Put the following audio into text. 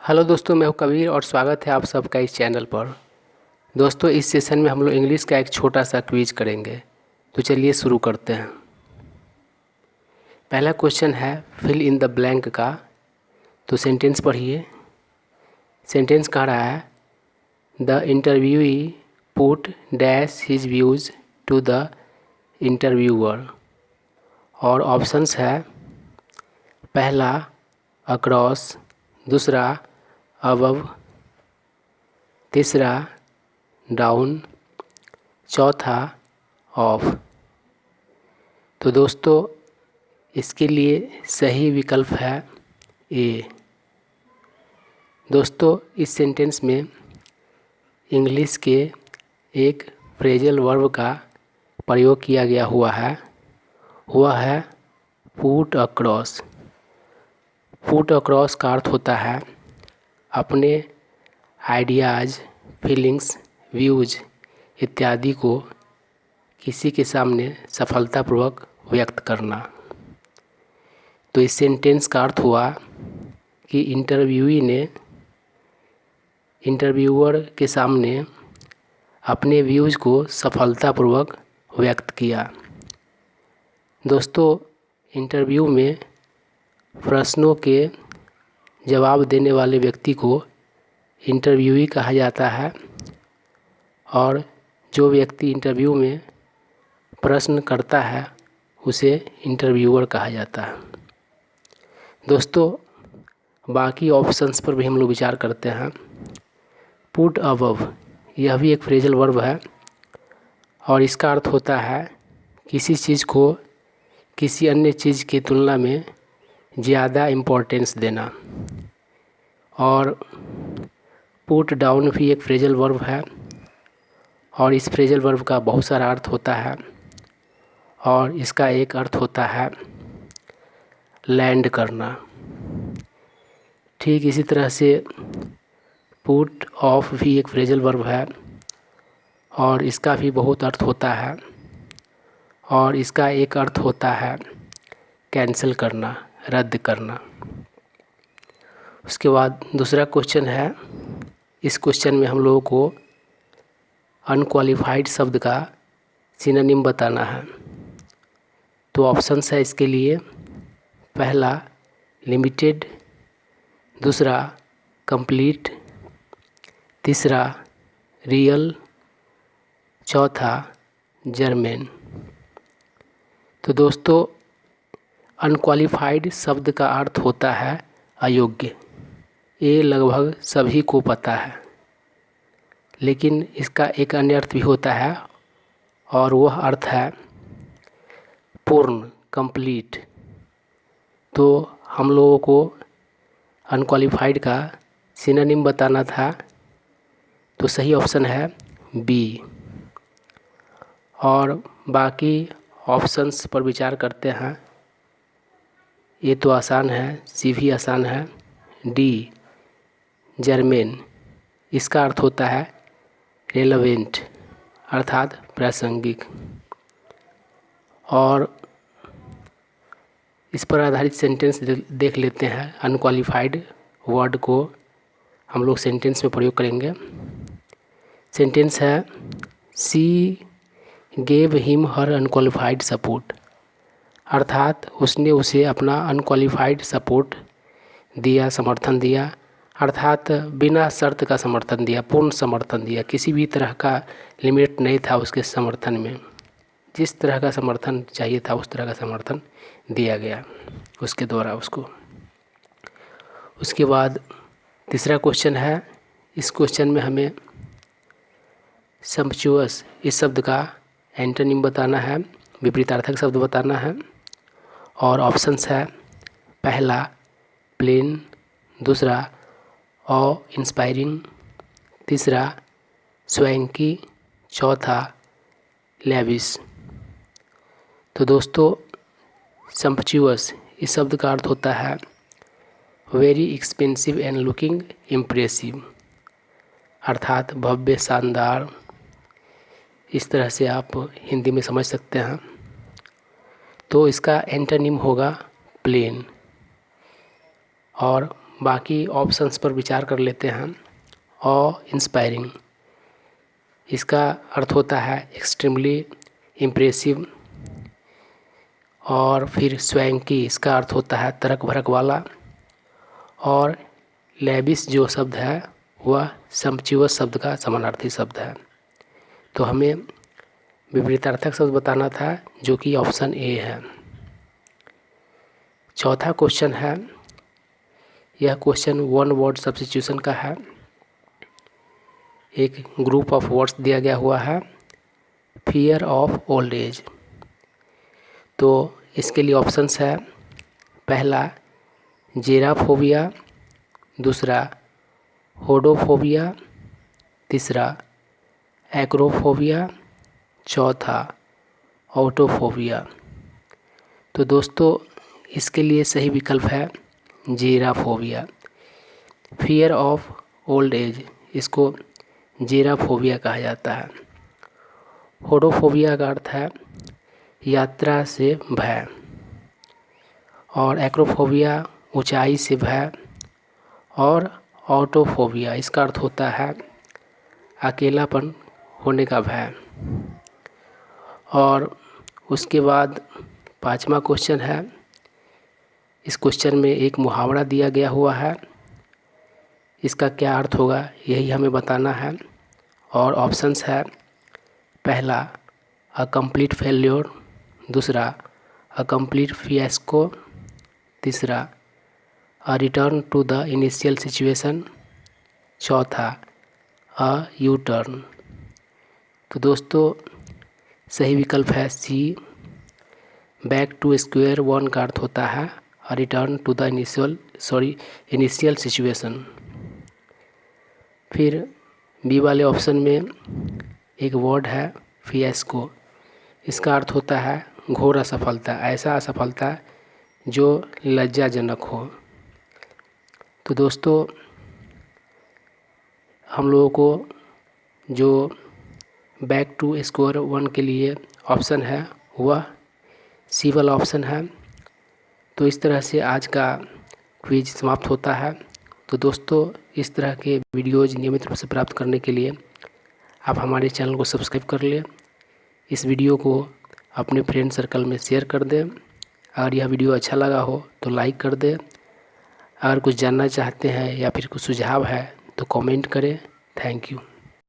Hello दोस्तों, मैं हूं कबीर और स्वागत है आप सबका इस चैनल पर। दोस्तों, इस सेशन में हम लोग इंग्लिश का एक छोटा सा क्विज करेंगे। तो चलिए शुरू करते हैं। पहला क्वेश्चन है फिल इन द ब्लैंक का। तो सेंटेंस पढ़िए। सेंटेंस कह रहा है the interviewee put dash his views to the interviewer. और ऑप्शंस है पहला अक्रॉस, दूसरा अबव, तीसरा डाउन, चौथा ऑफ। तो दोस्तों, इसके लिए सही विकल्प है ए। दोस्तों, इस सेंटेंस में इंग्लिश के एक फ्रेजल वर्ब का प्रयोग किया गया हुआ है। वह है पुट अक्रॉस। पुट अक्रॉस का अर्थ होता है अपने आइडियाज़, फीलिंग्स, व्यूज़ इत्यादि को किसी के सामने सफलतापूर्वक व्यक्त करना। तो इस सेंटेंस का अर्थ हुआ कि इंटरव्यूई ने इंटरव्यूअर के सामने अपने व्यूज़ को सफलतापूर्वक व्यक्त किया। दोस्तों, इंटरव्यू में प्रश्नों के जवाब देने वाले व्यक्ति को इंटरव्यूई कहा जाता है और जो व्यक्ति इंटरव्यू में प्रश्न करता है उसे इंटरव्यूअर कहा जाता है। दोस्तों, बाकी ऑप्शंस पर भी हम लोग विचार करते हैं। पुट अबव, यह भी एक फ्रेजल वर्ब है और इसका अर्थ होता है किसी चीज़ को किसी अन्य चीज़ की तुलना में ज़्यादा इम्पोर्टेंस देना। और पुट डाउन भी एक फ्रेजल वर्ब है और इस फ्रेजल वर्ब का बहुत सारा अर्थ होता है और इसका एक अर्थ होता है लैंड करना। ठीक इसी तरह से पुट ऑफ भी एक फ्रेजल वर्ब है और इसका भी बहुत अर्थ होता है और इसका एक अर्थ होता है कैंसिल करना, रद्द करना। उसके बाद दूसरा क्वेश्चन है। इस क्वेश्चन में हम लोगों को अनक्वालिफाइड शब्द का सिनोनिम बताना है। तो ऑप्शंस है इसके लिए पहला लिमिटेड, दूसरा कंप्लीट, तीसरा रियल, चौथा जर्मेन। तो दोस्तों, अनक्वालिफाइड शब्द का अर्थ होता है अयोग्य। ये लगभग सभी को पता है, लेकिन इसका एक अन्य अर्थ भी होता है और वह अर्थ है पूर्ण, कंप्लीट। तो हम लोगों को अनक्वालिफाइड का सिनोनिम बताना था, तो सही ऑप्शन है बी। और बाकी ऑप्शंस पर विचार करते हैं। ये तो आसान है, सी भी आसान है। डी जर्मेन, इसका अर्थ होता है रेलेवेंट, अर्थात प्रासंगिक। और इस पर आधारित सेंटेंस देख लेते हैं। अनक्वालिफाइड वर्ड को हम लोग सेंटेंस में प्रयोग करेंगे। सेंटेंस है सी gave him her unqualified support. अर्थात उसने उसे अपना अनक्वालिफाइड सपोर्ट दिया, समर्थन दिया। अर्थात बिना शर्त का समर्थन दिया, पूर्ण समर्थन दिया। किसी भी तरह का लिमिट नहीं था उसके समर्थन में। जिस तरह का समर्थन चाहिए था उस तरह का समर्थन दिया गया उसके द्वारा उसको। उसके बाद तीसरा क्वेश्चन है। इस क्वेश्चन में हमें सम्पचुअस इस शब्द का एंटोनिम बताना है, विपरीतार्थक शब्द बताना है। और ऑप्शंस है पहला प्लेन, दूसरा ऑ इंस्पायरिंग, तीसरा स्वैंकी, चौथा लेविश। तो दोस्तों, सम्पचुअस इस शब्द का अर्थ होता है very expensive and looking impressive, अर्थात भव्य, शानदार। इस तरह से आप हिंदी में समझ सकते हैं। तो इसका एंटोनिम होगा प्लेन। और बाकी ऑप्शंस पर विचार कर लेते हैं। ऑ इंस्पायरिंग, इसका अर्थ होता है एक्सट्रीमली इम्प्रेसिव। और फिर स्वैंकी, इसका अर्थ होता है तर्क भड़क वाला। और लेविश जो शब्द है वह सम्पचुअस शब्द का समानार्थी शब्द है। तो हमें विपरीतार्थक शब्द बताना था, जो कि ऑप्शन ए है। चौथा क्वेश्चन है, यह क्वेश्चन वन वर्ड सब्स्टिट्यूशन का है। एक ग्रुप ऑफ वर्ड्स दिया गया हुआ है, फियर ऑफ ओल्ड एज। तो इसके लिए ऑप्शंस है, पहला जेराफोबिया, दूसरा होडोफोबिया, तीसरा एक्रोफोबिया, चौथा ऑटोफोबिया। तो दोस्तों इसके लिए सही विकल्प है जेराफोबिया, फियर ऑफ ओल्ड एज, इसको जेराफोबिया कहा जाता है। होडोफोबिया का अर्थ है यात्रा से भय, और एक्रोफोबिया ऊंचाई से भय, और ऑटोफोबिया इसका अर्थ होता है अकेलापन होने का भय। और उसके बाद पांचवा क्वेश्चन है, इस क्वेश्चन में एक मुहावरा दिया गया हुआ है, इसका क्या अर्थ होगा यही हमें बताना है। और ऑप्शंस है, पहला अ कंप्लीट फेल्योर, दूसरा अ कंप्लीट फियास्को, तीसरा a return to the initial situation, चौथा अ यू टर्न। तो दोस्तों सही विकल्प है C, back to square one का अर्थ होता है a return to the initial situation. फिर बी वाले ऑप्शन में एक वर्ड है फियास्को, इसका अर्थ होता है घोर असफलता, ऐसा असफलता जो लज्जाजनक हो। तो दोस्तों हम लोगों को जो बैक टू स्क्वायर वन के लिए ऑप्शन है वह सी वाला ऑप्शन है। तो इस तरह से आज का क्विज समाप्त होता है। तो दोस्तों इस तरह के वीडियोज़ नियमित रूप से प्राप्त करने के लिए आप हमारे चैनल को सब्सक्राइब कर लें। इस वीडियो को अपने फ्रेंड सर्कल में शेयर कर दें। अगर यह वीडियो अच्छा लगा हो तो लाइक कर दें। अगर कुछ जानना चाहते हैं या फिर कुछ सुझाव है तो कमेंट करें। Thank you.